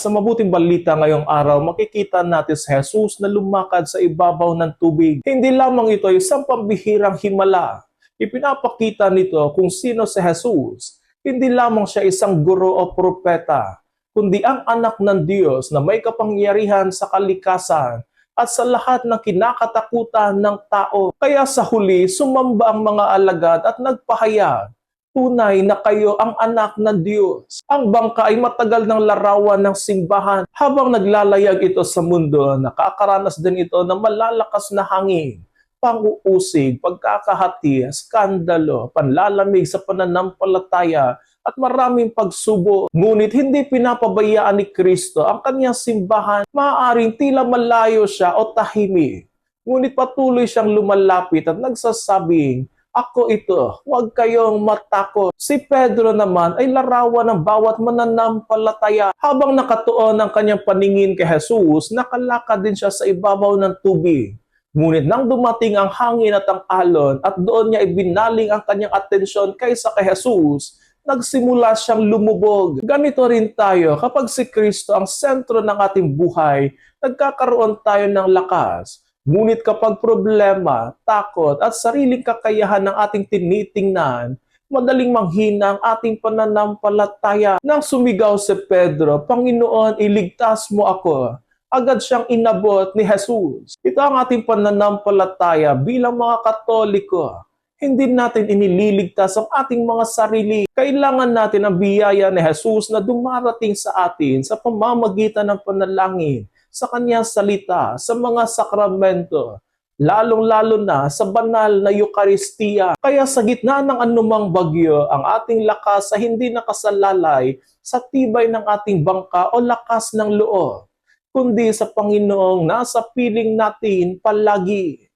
Sa mabuting balita ngayong araw, makikita natin si Jesus na lumakad sa ibabaw ng tubig. Hindi lamang ito ay isang pambihirang himala. Ipinapakita nito kung sino si Jesus. Hindi lamang siya isang guro o propeta, kundi ang anak ng Diyos na may kapangyarihan sa kalikasan at sa lahat ng kinakatakutan ng tao. Kaya sa huli, sumamba ang mga alagad at nagpahayag, tunay na kayo ang anak ng Diyos. Ang bangka ay matagal ng larawan ng simbahan. Habang naglalayag ito sa mundo, nakakaranas din ito ng malalakas na hangin, pang-uusig, pagkakahati, skandalo, panlalamig sa pananampalataya, at maraming pagsubok. Ngunit hindi pinapabayaan ni Kristo ang kanyang simbahan. Maaaring tila malayo siya o tahimik. Ngunit patuloy siyang lumalapit at nagsasabing, ako ito, huwag kayong matakot. Si Pedro naman ay larawan ng bawat mananampalataya. Habang nakatuon ang kanyang paningin kay Jesus, nakalakad din siya sa ibabaw ng tubig. Ngunit nang dumating ang hangin at ang alon at doon niya ibinaling ang kanyang atensyon kaysa kay Jesus, nagsimula siyang lumubog. Ganito rin tayo kapag si Kristo ang sentro ng ating buhay, nagkakaroon tayo ng lakas. Ngunit kapag problema, takot at sariling kakayahan ng ating tinitingnan, madaling manghina ang ating pananampalataya. Nang sumigaw si Pedro, Panginoon, iligtas mo ako. Agad siyang inabot ni Jesus. Ito ang ating pananampalataya bilang mga Katoliko. Hindi natin inililigtas ang ating mga sarili. Kailangan natin ang biyaya ni Jesus na dumarating sa atin sa pamamagitan ng panalangin, sa kanyang salita, sa mga sakramento, lalong-lalo na sa banal na Eucharistia. Kaya sa gitna ng anumang bagyo, ang ating lakas ay hindi nakasalalay sa tibay ng ating bangka o lakas ng loob, kundi sa Panginoong nasa piling natin palagi.